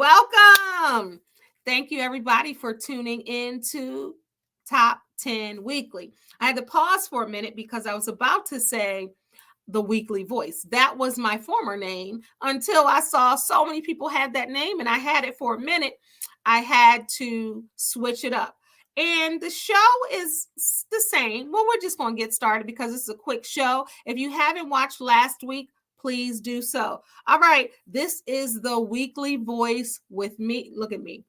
Welcome. Thank you, everybody, for tuning in to Top 10 Weekly. I had to pause for a minute because I was about to say the Weekly Voice. That was my former name until I saw so many people had that name and I had it for a minute. I had to switch it up. And the show is the same. Well, we're just going to get started because it's a quick show. If you haven't watched last week, please do so. All right, this is the Weekly Voice with me. Look at me.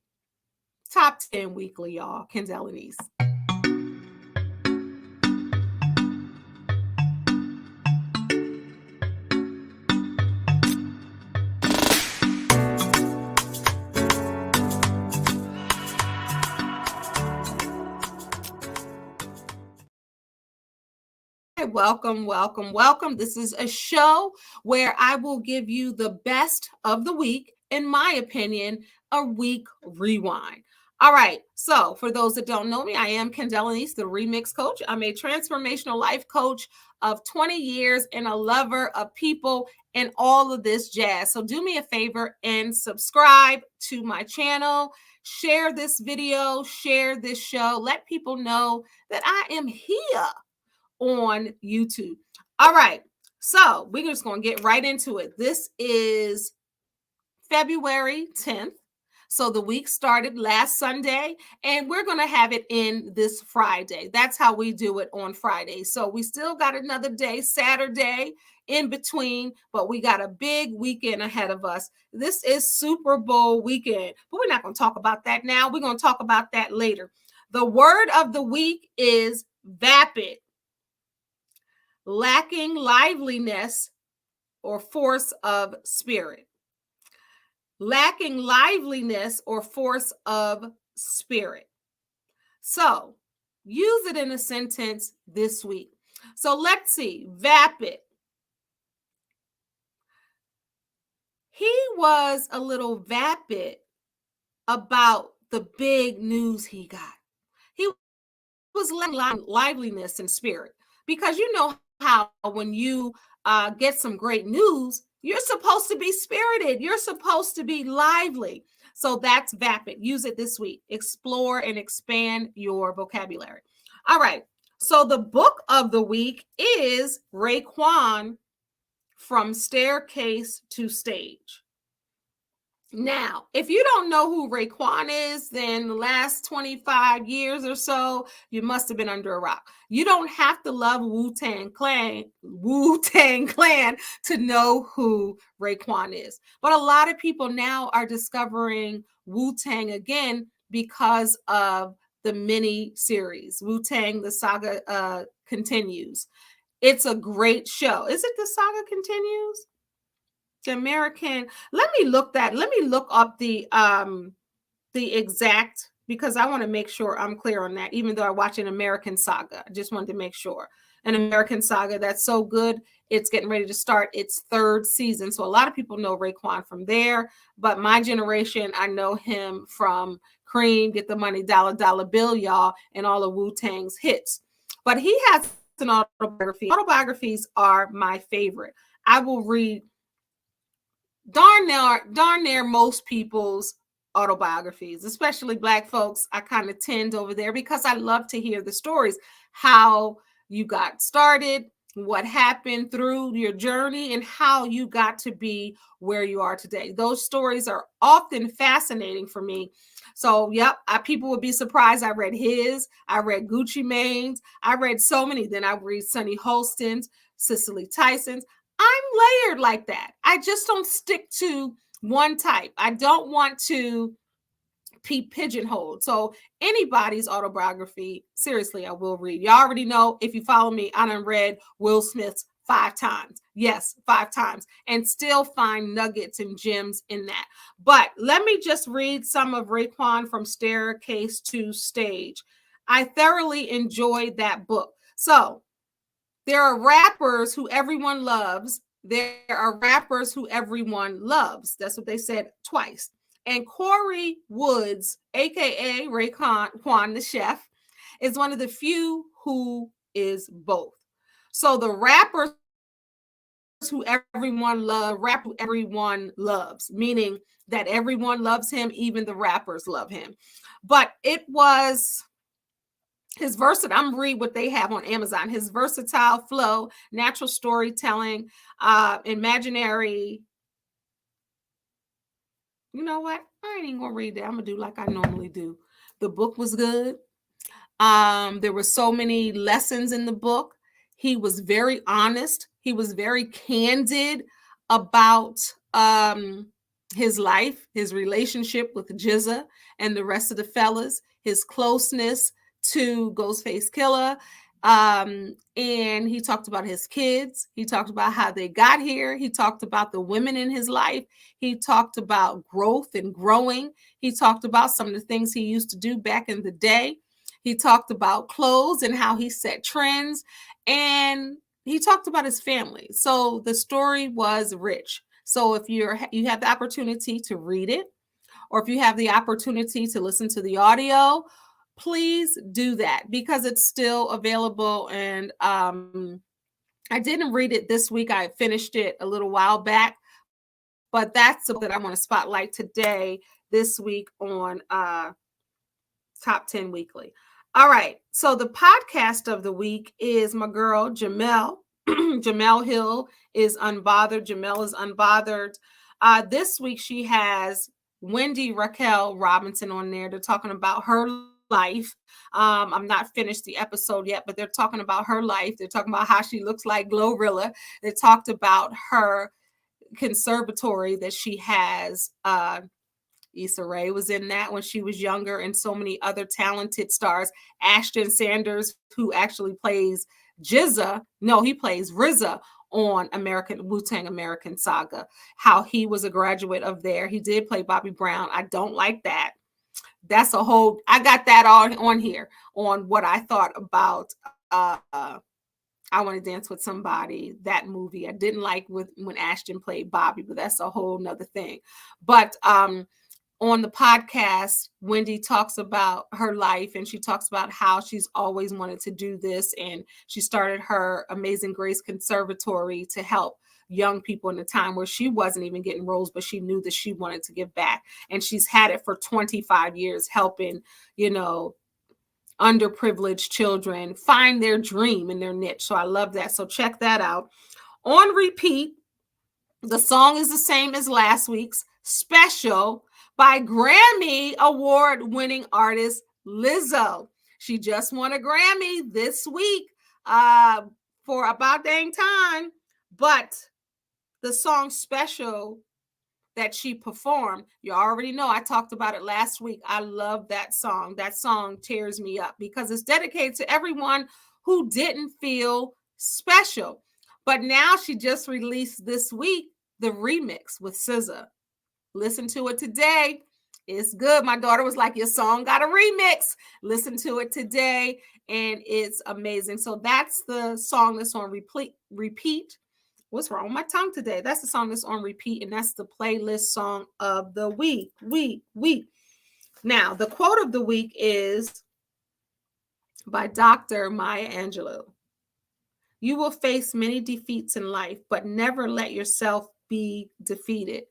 Top 10 Weekly, y'all. Kendéll Lenice. Welcome, welcome, welcome. This is a show where I will give you the best of the week, in my opinion, a week rewind. All right. So for those that don't know me, I am Kendéll Lenice, the Remix Coach. I'm a transformational life coach of 20 years and a lover of people and all of this jazz. So do me a favor and subscribe to my channel. Share this video, share this show. Let people know that I am here on YouTube. All right. So we're just going to get right into it. This is February 10th. So the week started last Sunday and we're going to have it in this Friday. That's how we do it on Friday. So we still got another day, Saturday in between, but we got a big weekend ahead of us. This is Super Bowl weekend, but we're not going to talk about that now. We're going to talk about that later. The word of the week is vapid. Lacking liveliness or force of spirit. Lacking liveliness or force of spirit. So use it in a sentence this week. So let's see. Vapid. He was a little vapid about the big news he got. He was lacking liveliness and spirit because you know how when you get some great news, you're supposed to be spirited. You're supposed to be lively. So that's vapid. Use it this week. Explore and expand your vocabulary. All right. So the book of the week is Raekwon, From Staircase to Stage. Now, if you don't know who Raekwon is, then the last 25 years or so, you must have been under a rock. You don't have to love Wu-Tang Clan to know who Raekwon is. But a lot of people now are discovering Wu-Tang again because of the mini series. Wu-Tang, the saga continues. It's a great show. Is it The Saga Continues? The American, let me look up the exact, because I want to make sure I'm clear on that, even though I watch an American Saga. I just wanted to make sure. An American Saga that's so good, it's getting ready to start its third season. So a lot of people know Raekwon from there, but my generation, I know him from Cream, Get the Money, Dollar Dollar Bill, y'all, and all of Wu-Tang's hits. But he has an autobiography. Autobiographies are my favorite. I will read darn near most people's autobiographies, especially Black folks. I kind of tend over there because I love to hear the stories, how you got started, what happened through your journey, and how you got to be where you are today. Those stories are often fascinating for me. So, yep, people would be surprised. I read his, I read Gucci Mane's, I read so many. Then I read Sunny Holston's, Cicely Tyson's. I'm layered like that. I just don't stick to one type. I don't want to be pigeonholed. So anybody's autobiography, seriously, I will read. You already know, if you follow me, I done read Will Smith's 5 times. Yes, 5 times. And still find nuggets and gems in that. But let me just read some of Raekwon, From Staircase to Stage. I thoroughly enjoyed that book. So there are rappers who everyone loves. There are rappers who everyone loves. That's what they said twice. And Corey Woods, aka Raekwon the Chef, is one of the few who is both. So the rappers who everyone loves, rapper who everyone loves, meaning that everyone loves him, even the rappers love him. But it was his versatile, I'm read what they have on Amazon, his versatile flow, natural storytelling, imaginary. You know what? I ain't even gonna read that. I'm gonna do like I normally do. The book was good. There were so many lessons in the book. He was very honest. He was very candid about his life, his relationship with Jizza and the rest of the fellas, his closeness to Ghostface Killer. And he talked about his kids. He talked about how they got here. He talked about the women in his life. He talked about growth and growing. He talked about some of the things he used to do back in the day. He talked about clothes and how he set trends, and he talked about his family. So the story was rich. So if you have the opportunity to read it, or if you have the opportunity to listen to the audio, please do that because it's still available. And I didn't read it this week. I finished it a little while back, but that's the book that I want to spotlight today, this week on Top 10 Weekly. All right. So the podcast of the week is my girl, Jamel. Jamel Hill is Unbothered. Jamel is Unbothered. This week she has Wendy Raquel Robinson on there. They're talking about her life. I'm not finished the episode yet, but they're talking about her life. They're talking about how she looks like Glorilla. They talked about her conservatory that she has. Issa Rae was in that when she was younger, and so many other talented stars. Ashton Sanders, who actually plays Jizza, no, he plays RZA on Wu-Tang American Saga, how he was a graduate of there. He did play Bobby Brown. I don't like that. That's a whole, I got that all on here on what I thought about I Want to Dance with Somebody, that movie. I didn't like when Ashton played Bobby, but that's a whole nother thing. But on the podcast, Wendy talks about her life, and she talks about how she's always wanted to do this. And she started her Amazing Grace Conservatory to help young people in a time where she wasn't even getting roles, but she knew that she wanted to give back. And she's had it for 25 years, helping, underprivileged children find their dream and their niche. So I love that. So check that out. On repeat, the song is the same as last week's, Special, by Grammy Award-winning artist Lizzo. She just won a Grammy this week for about dang time. But the song Special that she performed, you already know, I talked about it last week. I love that song. That song tears me up because it's dedicated to everyone who didn't feel special. But now she just released this week the remix with SZA. Listen to it today. It's good. My daughter was like, your song got a remix. Listen to it today, and it's amazing. So that's the song that's on repeat. What's wrong with my tongue today? That's the song that's on repeat, and that's the playlist song of the week. Now, the quote of the week is by Dr. Maya Angelou. You will face many defeats in life, but never let yourself be defeated.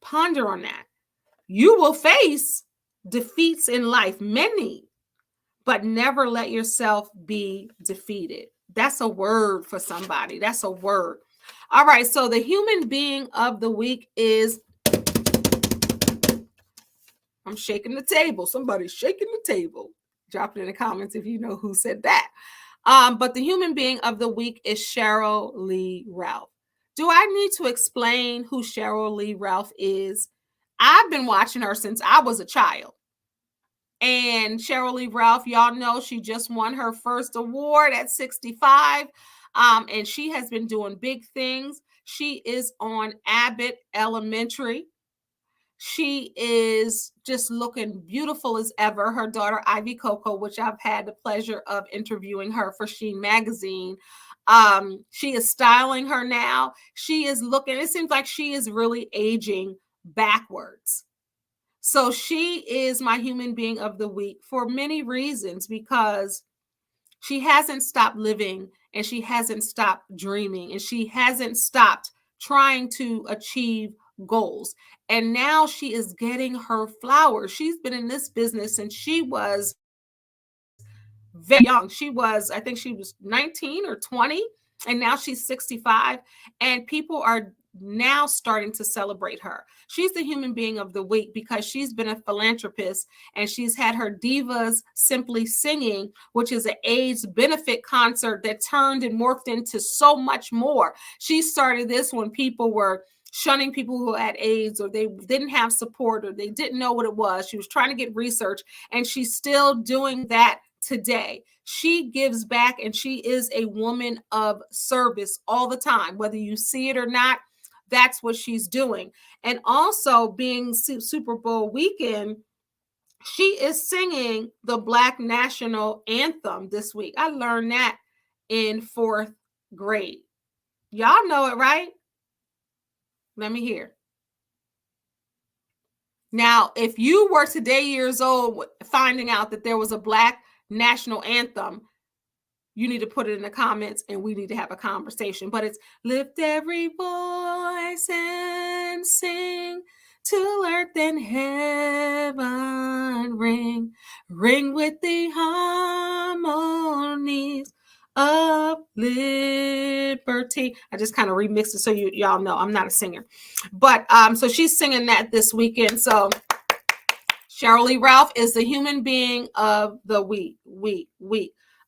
Ponder on that. You will face defeats in life, many, but never let yourself be defeated. That's a word for somebody. That's a word. All right, so the human being of the week is, I'm shaking the table. Somebody's shaking the table. Drop it in the comments if you know who said that. But the human being of the week is Cheryl Lee Ralph. Do I need to explain who Cheryl Lee Ralph is? I've been watching her since I was a child. And Cheryl Lee Ralph, y'all know she just won her first award at 65. And she has been doing big things. She is on Abbott Elementary. She is just looking beautiful as ever. Her daughter, Ivy Coco, which I've had the pleasure of interviewing her for Sheen Magazine. She is styling her now. She is looking, it seems like she is really aging backwards. So she is my human being of the week for many reasons, because she hasn't stopped living and she hasn't stopped dreaming, and she hasn't stopped trying to achieve goals. And now she is getting her flowers. She's been in this business since she was very young. I think she was 19 or 20, and now she's 65. And people are now starting to celebrate her. She's the human being of the week because she's been a philanthropist, and she's had her Divas Simply Singing, which is an AIDS benefit concert that turned and morphed into so much more. She started this when people were shunning people who had AIDS, or they didn't have support, or they didn't know what it was. She was trying to get research, and she's still doing that today. She gives back, and she is a woman of service all the time, whether you see it or not. That's what she's doing. And also, being Super Bowl weekend, she is singing the Black National Anthem this week. I learned that in 4th grade. Y'all know it, right? Let me hear. Now, if you were today years old finding out that there was a Black National Anthem, you need to put it in the comments, and we need to have a conversation. But it's lift every voice and sing till earth and heaven ring, ring with the harmonies of liberty. I just kind of remixed it so y'all know I'm not a singer. But so she's singing that this weekend. So Cheryl Lee Ralph is the human being of the week.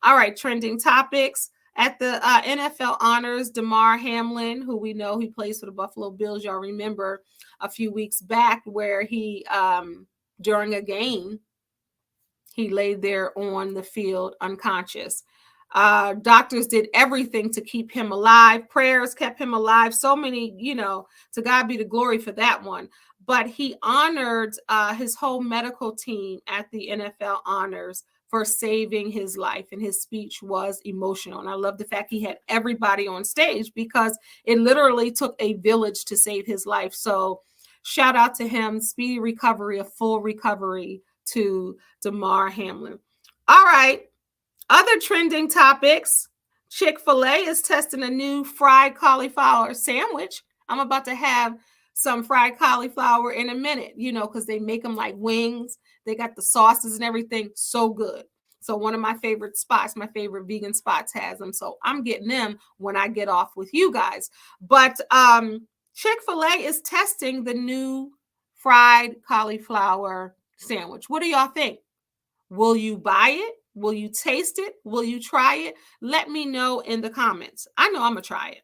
All right, trending topics. At the NFL honors, Damar Hamlin, who we know he plays for the Buffalo Bills. Y'all remember a few weeks back where he, during a game, he laid there on the field unconscious. Doctors did everything to keep him alive. Prayers kept him alive. So many, to God be the glory for that one. But he honored his whole medical team at the NFL honors for saving his life, and his speech was emotional. And I love the fact he had everybody on stage because it literally took a village to save his life. So shout out to him, speedy recovery, a full recovery to Damar Hamlin. All right, other trending topics. Chick-fil-A is testing a new fried cauliflower sandwich. I'm about to have some fried cauliflower in a minute, because they make them like wings. They got the sauces and everything. So good. So one of my favorite spots, my favorite vegan spots, has them. So I'm getting them when I get off with you guys. But Chick-fil-A is testing the new fried cauliflower sandwich. What do y'all think? Will you buy it? Will you taste it? Will you try it? Let me know in the comments. I know I'm going to try it.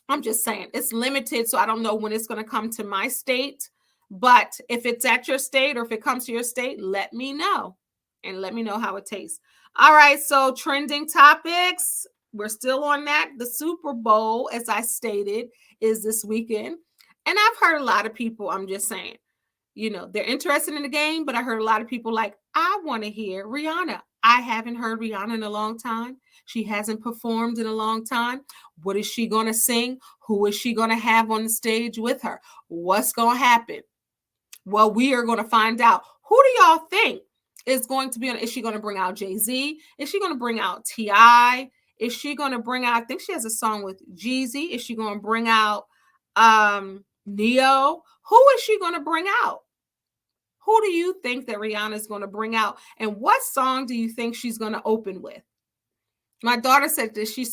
I'm just saying it's limited, so I don't know when it's going to come to my state. But if it's at your state, or if it comes to your state, let me know, and let me know how it tastes. All right, so trending topics. We're still on that. The Super Bowl, as I stated, is this weekend. And I've heard a lot of people, I'm just saying, they're interested in the game, but I heard a lot of people like, I want to hear Rihanna. I haven't heard Rihanna in a long time. She hasn't performed in a long time. What is she going to sing? Who is she going to have on the stage with her? What's going to happen? Well, we are going to find out. Who do y'all think is going to be on? Is she going to bring out Jay-Z? Is she going to bring out T.I.? Is she going to bring out, I think she has a song with Jeezy. Is she going to bring out Neo? Who is she going to bring out? Who do you think that Rihanna is going to bring out? And what song do you think she's going to open with? My daughter said that she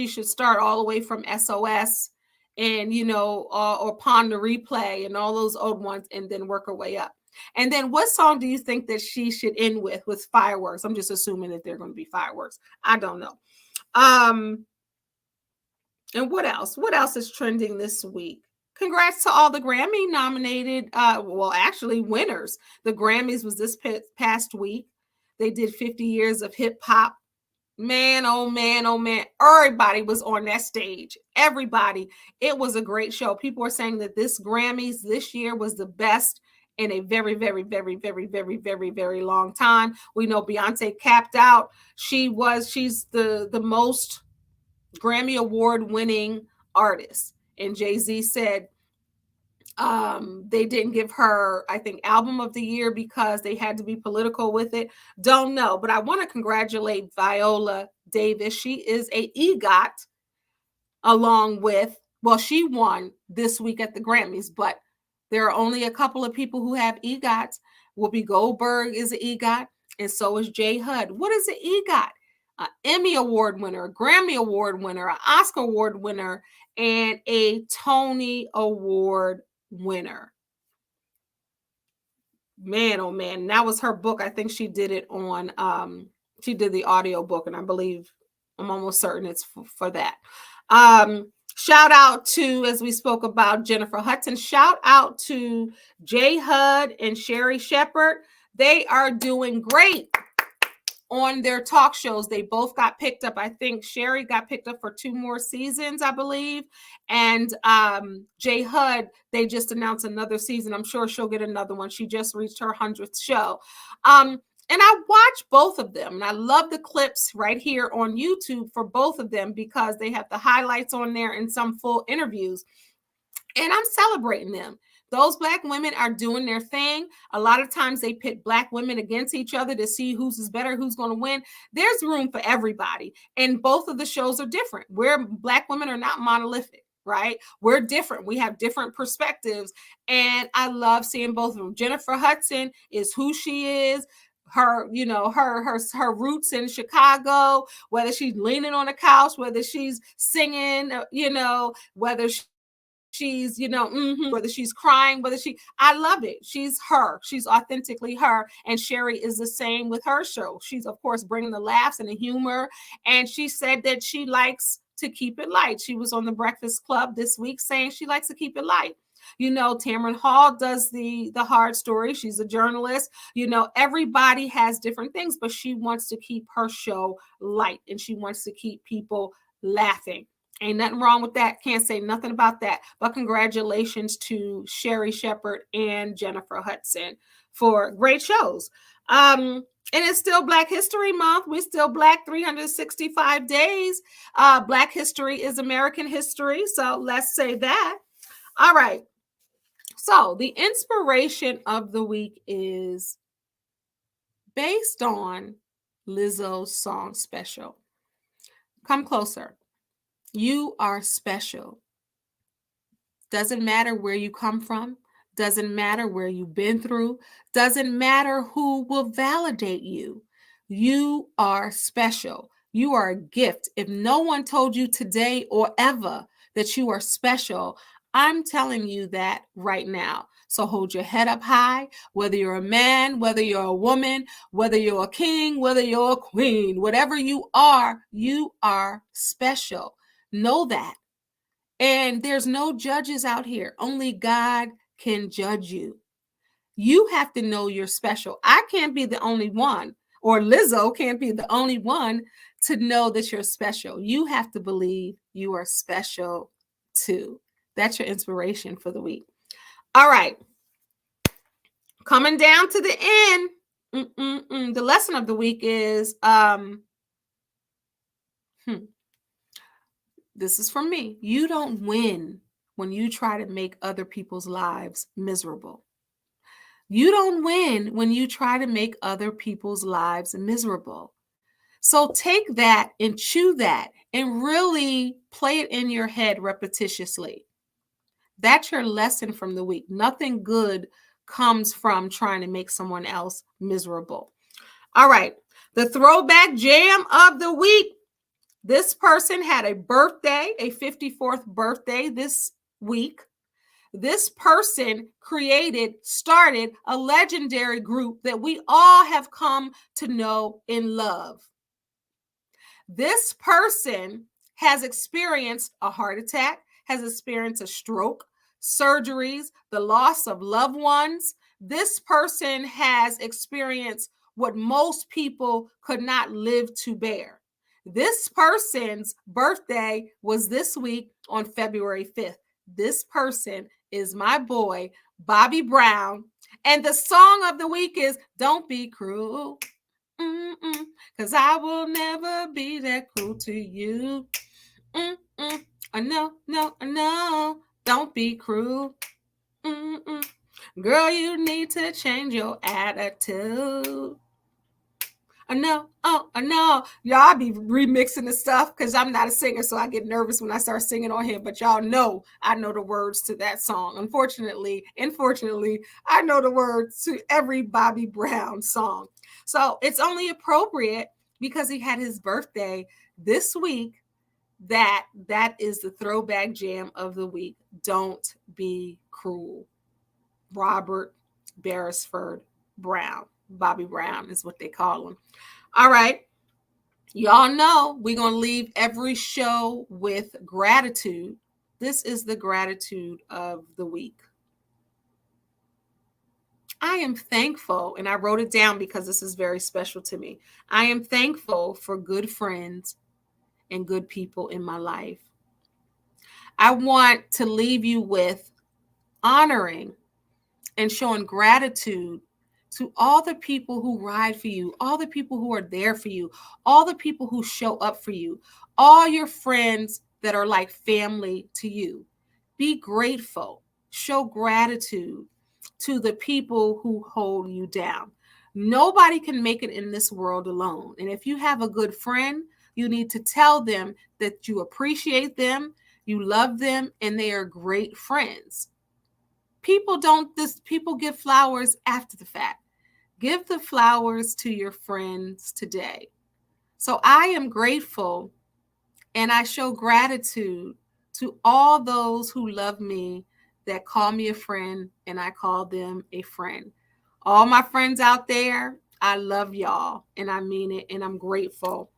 should start all the way from SOS and, or Pon de Replay and all those old ones, and then work her way up. And then what song do you think that she should end with fireworks? I'm just assuming that they're going to be fireworks. I don't know. And what else? What else is trending this week? Congrats to all the Grammy nominated, actually winners. The Grammys was this past week. They did 50 years of hip hop. Man, oh man, oh man. Everybody was on that stage. Everybody. It was a great show. People are saying that this Grammys this year was the best in a very, very, very, very, very, very, very long time. We know Beyonce capped out. She's the most Grammy award winning artist. And Jay-Z said, They didn't give her, I think, album of the year because they had to be political with it. Don't know, but I want to congratulate Viola Davis. She is a EGOT, along with, well, she won this week at the Grammys, but there are only a couple of people who have EGOTs. Whoopi Goldberg is an EGOT, and so is Jay Hud. What is an EGOT? An Emmy Award winner, a Grammy Award winner, an Oscar Award winner, and a Tony Award winner. Man, oh man, that was her book. I think she did it on, she did the audio book, and I believe, I'm almost certain it's for that. Shout out to, as we spoke about, Jennifer Hudson. Shout out to Jay Hud and Sherry Shepherd. They are doing great on their talk shows. They both got picked up. I think Sherry got picked up for 2 more seasons, I believe. And Jay Hud, they just announced another season. I'm sure she'll get another one. She just reached her 100th show. And I watch both of them. And I love the clips right here on YouTube for both of them because they have the highlights on there and some full interviews. And I'm celebrating them. Those Black women are doing their thing. A lot of times they pit Black women against each other to see who's is better, who's going to win. There's room for everybody. And both of the shows are different. Where Black women are not monolithic, right? We're different. We have different perspectives. And I love seeing both of them. Jennifer Hudson is who she is. Her, you know, her roots in Chicago, whether she's leaning on the couch, whether she's singing, you know, whether she's, you know, whether she's crying, I love it. She's her. She's authentically her. And Sherry is the same with her show. She's, of course, bringing the laughs and the humor. And she said that she likes to keep it light. She was on the Breakfast Club this week saying she likes to keep it light. You know, Tamron Hall does the hard story. She's a journalist. You know, everybody has different things, but she wants to keep her show light and she wants to keep people laughing. Ain't nothing wrong with that. Can't say nothing about that. But congratulations to Sherry Shepherd and Jennifer Hudson for great shows. And it's still Black History Month. We're still Black 365 days. Black history is American history. So let's say that. All right. So the inspiration of the week is based on Lizzo's song Special. Come closer. You are special. Doesn't matter where you come from. Doesn't matter where you've been through. Doesn't matter who will validate you. You are special. You are a gift. If no one told you today or ever that you are special, I'm telling you that right now. So hold your head up high, whether you're a man, whether you're a woman, whether you're a king, whether you're a queen, whatever you are special. Know that. And there's no judges out here. Only God can judge you. You have to know you're special. I can't be the only one, or Lizzo can't be the only one to know that you're special. You have to believe you are special too. That's your inspiration for the week. All right. Coming down to the end. The lesson of the week is, this is from me. You don't win when you try to make other people's lives miserable. You don't win when you try to make other people's lives miserable. So take that and chew that and really play it in your head repetitiously. That's your lesson from the week. Nothing good comes from trying to make someone else miserable. All right. The throwback jam of the week. This person had a birthday, a 54th birthday this week. This person started a legendary group that we all have come to know and love. This person has experienced a heart attack, has experienced a stroke, surgeries, the loss of loved ones. This person has experienced what most people could not live to bear. This person's birthday was this week on February 5th. This person is my boy, Bobby Brown. And the song of the week is Don't Be Cruel. Because I will never be that cruel to you. No, don't be cruel. Mm-mm. Girl, you need to change your attitude. I know. Oh, I know. Y'all, I be remixing the stuff because I'm not a singer, so I get nervous when I start singing on here. But y'all know I know the words to that song. Unfortunately, I know the words to every Bobby Brown song. So it's only appropriate because he had his birthday this week that is the throwback jam of the week. Don't be cruel. Robert Beresford Brown. Bobby Brown is what they call him. All right. Y'all know we're going to leave every show with gratitude. This is the gratitude of the week. I am thankful, and I wrote it down because this is very special to me. I am thankful for good friends and good people in my life. I want to leave you with honoring and showing gratitude to all the people who ride for you, all the people who are there for you, all the people who show up for you, all your friends that are like family to you. Be grateful. Show gratitude to the people who hold you down. Nobody can make it in this world alone. And if you have a good friend, you need to tell them that you appreciate them, you love them, and they are great friends. People give flowers after the fact. Give the flowers to your friends today. So I am grateful and I show gratitude to all those who love me, that call me a friend, and I call them a friend. All my friends out there, I love y'all and I mean it, and I'm grateful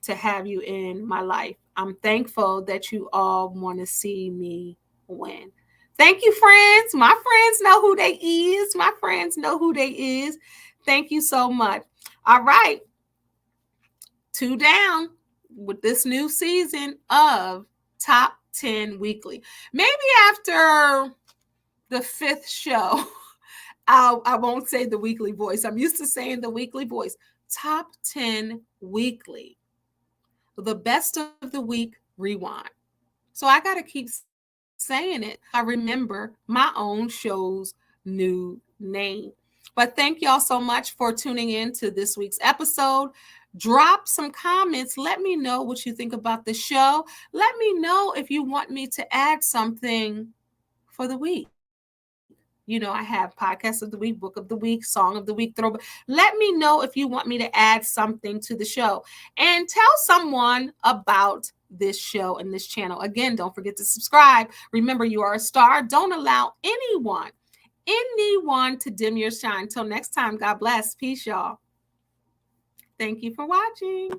to have you in my life. I'm thankful that you all want to see me win. Thank you, friends. My friends know who they is. My friends know who they is. Thank you so much. All right. 2 down with this new season of Top 10 Weekly. Maybe after the 5th show, I won't say the weekly voice. I'm used to saying the weekly voice. Top 10 Weekly. The best of the week rewind. So I got to keep saying it. I remember my own show's new name. But thank y'all so much for tuning in to this week's episode. Drop some comments. Let me know what you think about the show. Let me know if you want me to add something for the week. You know, I have podcast of the week, book of the week, song of the week, throwback. Let me know if you want me to add something to the show, and tell someone about this show and this channel. Again, don't forget to subscribe. Remember, you are a star. Don't allow anyone to dim your shine. Until next time, God bless. Peace, y'all. Thank you for watching.